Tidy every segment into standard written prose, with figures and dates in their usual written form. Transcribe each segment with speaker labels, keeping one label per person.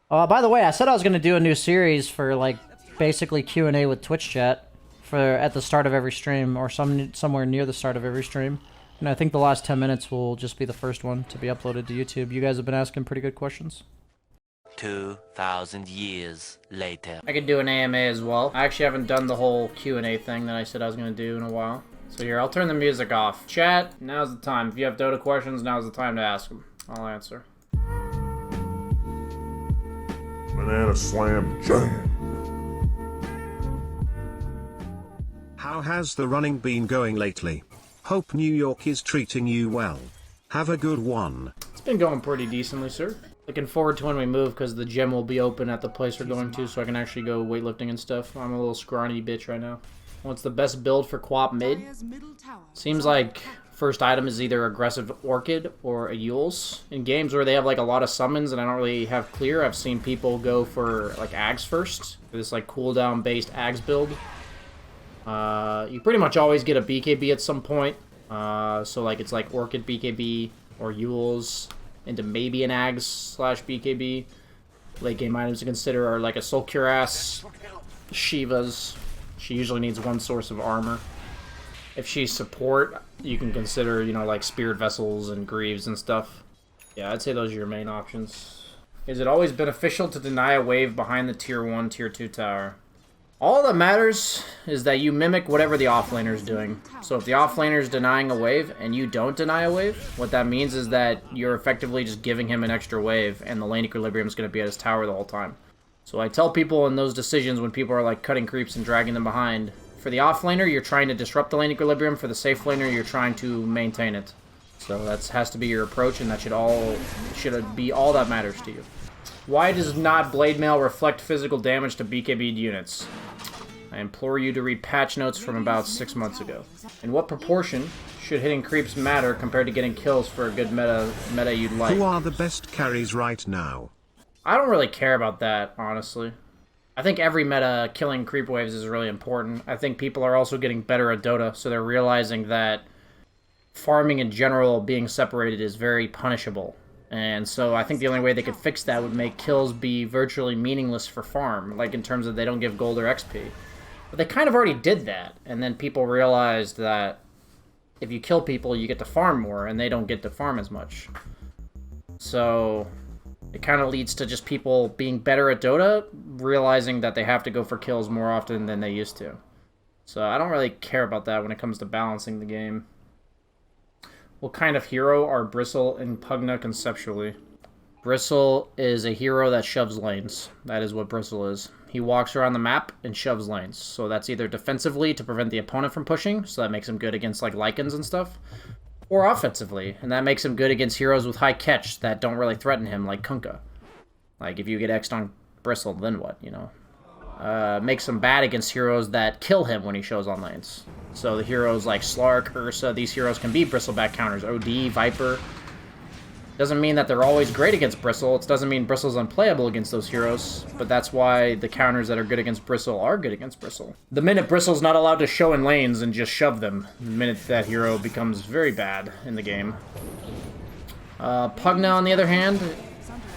Speaker 1: By the way, I said I was going to do a new series for, like, basically Q&A with Twitch chat for at the start of every stream, or somewhere near the start of every stream. And I think the last 10 minutes will just be the first one to be uploaded to YouTube. You guys have been asking pretty good questions.
Speaker 2: 2,000 years later.
Speaker 1: I could do an AMA as well. I actually haven't done the whole Q&A thing that I said I was going to do in a while. So here, I'll turn the music off. Chat, now's the time. If you have Dota questions, now's the time to ask them. I'll answer.
Speaker 3: Banana slam jam.
Speaker 4: How has the running been going lately? Hope New York is treating you well. Have a good one.
Speaker 1: It's been going pretty decently, sir. Looking forward to when we move, because the gym will be open at the place we're going to, so I can actually go weightlifting and stuff. I'm a little scrawny bitch right now. What's the best build for co-op mid? Seems like first item is either aggressive Orchid or a Yules. In games where they have like a lot of summons and I don't really have clear, I've seen people go for like Ags first. This like cooldown based Ags build. You pretty much always get a BKB at some point. So like it's like Orchid BKB or Yules into maybe an Ags slash BKB. Late game items to consider are like a Soul Cuirass, Shiva's. She usually needs one source of armor. If she's support, you can consider, you know, like Spirit Vessels and Greaves and stuff. Yeah, I'd say those are your main options. Is it always beneficial to deny a wave behind the tier 1, tier 2 tower? All that matters is that you mimic whatever the offlaner is doing. So if the offlaner is denying a wave and you don't deny a wave, what that means is that you're effectively just giving him an extra wave and the lane equilibrium is going to be at his tower the whole time. So I tell people in those decisions when people are like cutting creeps and dragging them behind, for the offlaner, you're trying to disrupt the lane equilibrium. For the safe laner, you're trying to maintain it. So that has to be your approach, and that should be all that matters to you. Why does not Blade Mail reflect physical damage to BKB units? I implore you to read patch notes from about 6 months ago. In what proportion should hitting creeps matter compared to getting kills for a good meta you'd like?
Speaker 4: Who are the best carries right now?
Speaker 1: I don't really care about that, honestly. I think every meta killing creep waves is really important. I think people are also getting better at Dota, so they're realizing that farming in general being separated is very punishable. And so I think the only way they could fix that would make kills be virtually meaningless for farm, like in terms of they don't give gold or XP. But they kind of already did that, and then people realized that if you kill people, you get to farm more, and they don't get to farm as much. So it kind of leads to just people being better at Dota, realizing that they have to go for kills more often than they used to. So I don't really care about that when it comes to balancing the game. What kind of hero are Bristle and Pugna conceptually? Bristle is a hero that shoves lanes. That is what Bristle is. He walks around the map and shoves lanes. So that's either defensively to prevent the opponent from pushing, so that makes him good against like Lycans and stuff, or offensively, and that makes him good against heroes with high catch that don't really threaten him, like Kunkka. Like, if you get X'd on Bristle, then what, you know? Makes him bad against heroes that kill him when he shows on lanes. So the heroes like Slark, Ursa, these heroes can be Bristleback counters. OD, Viper. Doesn't mean that they're always great against Bristle. It doesn't mean Bristle's unplayable against those heroes, but that's why the counters that are good against Bristle are good against Bristle. The minute Bristle's not allowed to show in lanes and just shove them, the minute that hero becomes very bad in the game. Pugna, on the other hand,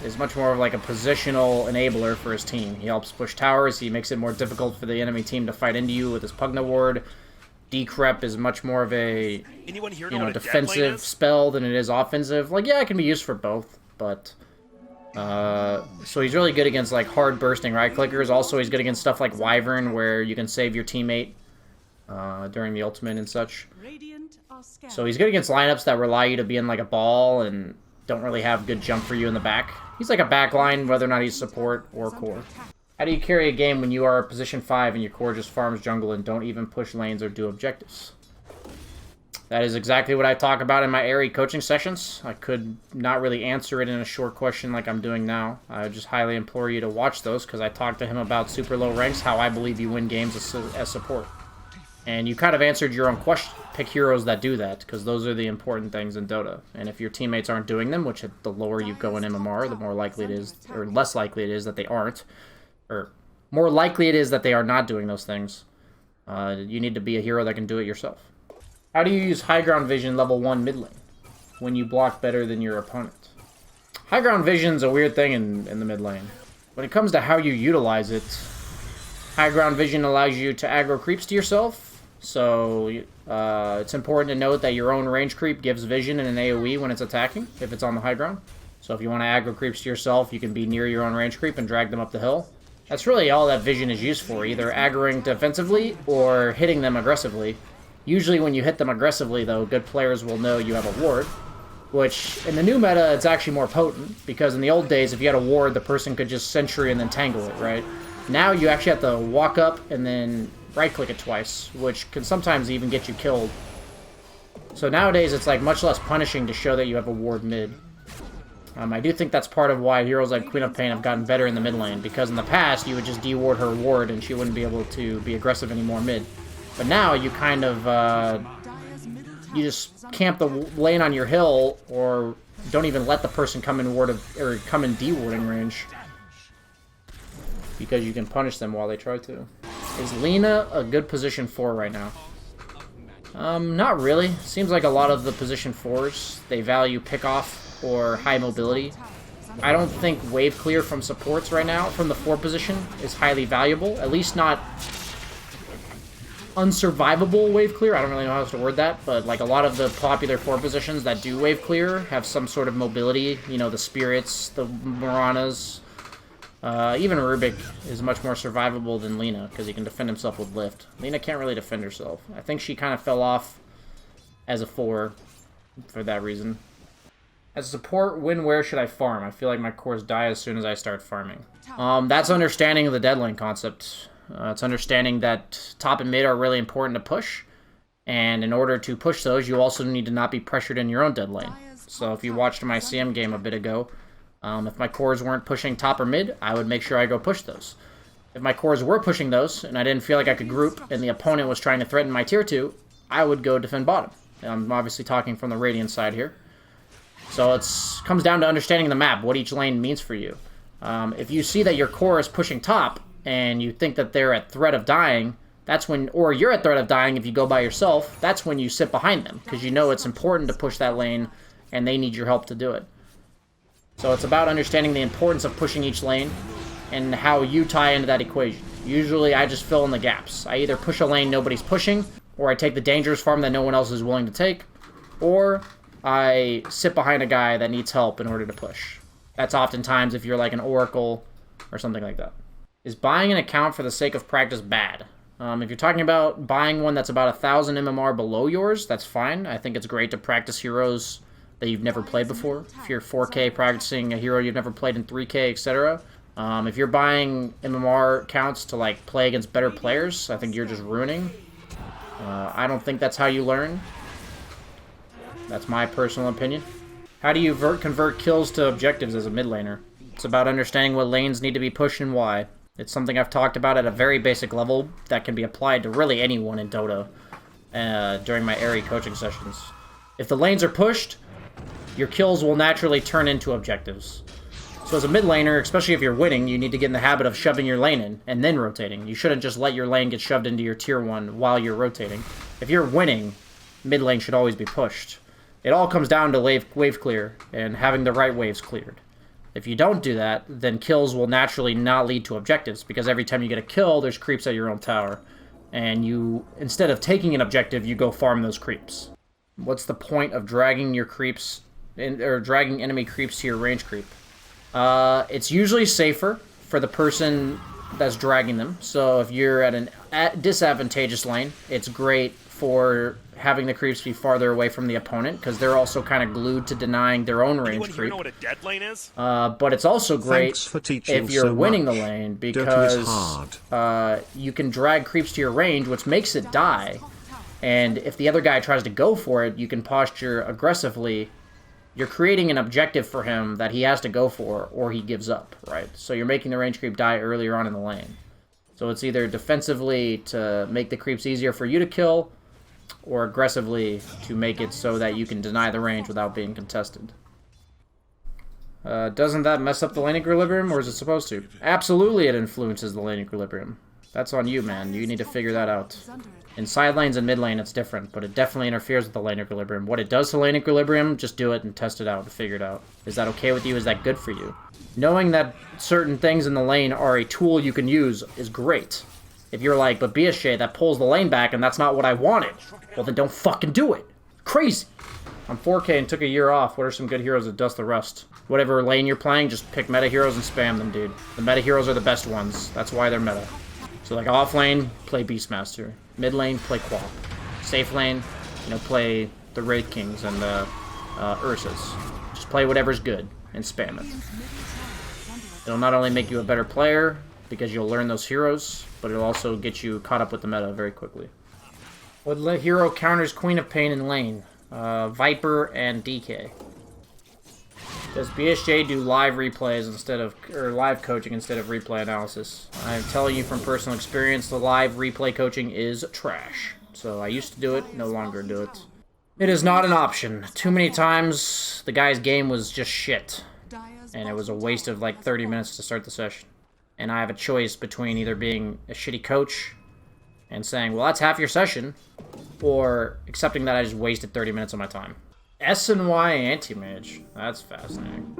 Speaker 1: is much more of like a positional enabler for his team. He helps push towers, he makes it more difficult for the enemy team to fight into you with his Pugna ward. Decrep is much more of a, you know, defensive spell than it is offensive. Like, yeah, it can be used for both, but so he's really good against like hard bursting right clickers. Also, he's good against stuff like Wyvern, where you can save your teammate during the ultimate and such. So he's good against lineups that rely you to be in like a ball and don't really have good jump for you in the back. He's like a backline, whether or not he's support or core. How do you carry a game when you are position 5 and your core just farms jungle and don't even push lanes or do objectives? That is exactly what I talk about in my Airy coaching sessions. I could not really answer it in a short question like I'm doing now. I just highly implore you to watch those, because I talked to him about super low ranks, how I believe you win games as support. And you kind of answered your own question. Pick heroes that do that, because those are the important things in Dota. And if your teammates aren't doing them, which the lower you go in MMR, the more likely it is, or less likely it is that they aren't, or more likely it is that they are not doing those things. You need to be a hero that can do it yourself. How do you use high ground vision level 1 mid lane when you block better than your opponent? High ground vision's a weird thing in the mid lane. When it comes to how you utilize it, high ground vision allows you to aggro creeps to yourself. So it's important to note that your own range creep gives vision in an AoE when it's attacking, if it's on the high ground. So if you want to aggro creeps to yourself, you can be near your own range creep and drag them up the hill. That's really all that vision is used for, either aggroing defensively or hitting them aggressively. Usually when you hit them aggressively, though, good players will know you have a ward, which in the new meta, it's actually more potent, because in the old days, if you had a ward, the person could just sentry and then tangle it, right? Now you actually have to walk up and then right-click it twice, which can sometimes even get you killed. So nowadays, it's like much less punishing to show that you have a ward mid. I do think that's part of why heroes like Queen of Pain have gotten better in the mid lane, because in the past, you would just de-ward her ward and she wouldn't be able to be aggressive anymore mid. But now, you kind of, you just camp the lane on your hill, or don't even let the person come in or come in de-warding range, because you can punish them while they try to. Is Lina a good position 4 right now? Not really. Seems like a lot of the position 4s, they value pick-off or high mobility. I don't think wave clear from supports right now, from the 4 position, is highly valuable. At least not unsurvivable wave clear. I don't really know how else to word that, but like a lot of the popular 4 positions that do wave clear have some sort of mobility. You know, the Spirits, the Moranas. Even Rubik is much more survivable than Lina, because he can defend himself with lift. Lina can't really defend herself. I think she kind of fell off as a 4 for that reason. As a support, when, where should I farm? I feel like my cores die as soon as I start farming. That's understanding of the dead lane concept. It's understanding that top and mid are really important to push, and in order to push those, you also need to not be pressured in your own dead lane. So if you watched my CM game a bit ago, if my cores weren't pushing top or mid, I would make sure I go push those. If my cores were pushing those, and I didn't feel like I could group, and the opponent was trying to threaten my tier 2, I would go defend bottom. I'm obviously talking from the Radiant side here. So it comes down to understanding the map, what each lane means for you. If you see that your core is pushing top, and you think that they're at threat of dying, that's when, or you're at threat of dying if you go by yourself, that's when you sit behind them, because you know it's important to push that lane, and they need your help to do it. So it's about understanding the importance of pushing each lane, and how you tie into that equation. Usually I just fill in the gaps. I either push a lane nobody's pushing, or I take the dangerous farm that no one else is willing to take, or I sit behind a guy that needs help in order to push. That's oftentimes if you're like an Oracle or something like that. Is buying an account for the sake of practice bad? If you're talking about buying one that's about 1,000 MMR below yours, that's fine. I think it's great to practice heroes that you've never played before. If you're 4K practicing a hero you've never played in 3K, etc. If you're buying MMR accounts to like play against better players, I think you're just ruining. I don't think that's how you learn. That's my personal opinion. How do you convert kills to objectives as a mid laner? It's about understanding what lanes need to be pushed and why. It's something I've talked about at a very basic level that can be applied to really anyone in Dota during my Aerie coaching sessions. If the lanes are pushed, your kills will naturally turn into objectives. So as a mid laner, especially if you're winning, you need to get in the habit of shoving your lane in and then rotating. You shouldn't just let your lane get shoved into your tier 1 while you're rotating. If you're winning, mid lane should always be pushed. It all comes down to wave clear and having the right waves cleared. If you don't do that, then kills will naturally not lead to objectives, because every time you get a kill, there's creeps at your own tower. And you, instead of taking an objective, you go farm those creeps. What's the point of dragging your creeps, or dragging enemy creeps to your range creep? It's usually safer for the person that's dragging them. So if you're at a disadvantageous lane, it's great for having the creeps be farther away from the opponent, because they're also kind of glued to denying their own range creep.
Speaker 2: Know what a dead lane is?
Speaker 1: But it's also great if you're winning the lane, because you can drag creeps to your range, which makes it die. And if the other guy tries to go for it, you can posture aggressively. You're creating an objective for him that he has to go for, or he gives up, right? So you're making the range creep die earlier on in the lane. So it's either defensively to make the creeps easier for you to kill, or aggressively to make it so that you can deny the range without being contested. Doesn't that mess up the lane equilibrium, or is it supposed to? Absolutely it influences the lane equilibrium. That's on you, man. You need to figure that out. In side lanes and mid lane, it's different, but it definitely interferes with the lane equilibrium. What it does to lane equilibrium, just do it and test it out and figure it out. Is that okay with you? Is that good for you? Knowing that certain things in the lane are a tool you can use is great. If you're like, but BSJ, that pulls the lane back and that's not what I wanted, well then don't fucking do it. Crazy. I'm 4K and took a year off. What are some good heroes that dust the rust? Whatever lane you're playing, just pick meta heroes and spam them, dude. The meta heroes are the best ones. That's why they're meta. So like off lane, play Beastmaster. Mid lane, play Quap. Safe lane, play the Wraith Kings and the Ursas. Just play whatever's good and spam it. It'll not only make you a better player, because you'll learn those heroes, but it'll also get you caught up with the meta very quickly. What hero counters Queen of Pain in lane? Viper and DK. Does BSJ do live replays or live coaching instead of replay analysis? I'm telling you from personal experience, the live replay coaching is trash. So I used to do it, no longer do it. It is not an option. Too many times, the guy's game was just shit. And it was a waste of like 30 minutes to start the session. And I have a choice between either being a shitty coach and saying, well, that's half your session, or accepting that I just wasted 30 minutes of my time. S and Y anti-mage. That's fascinating.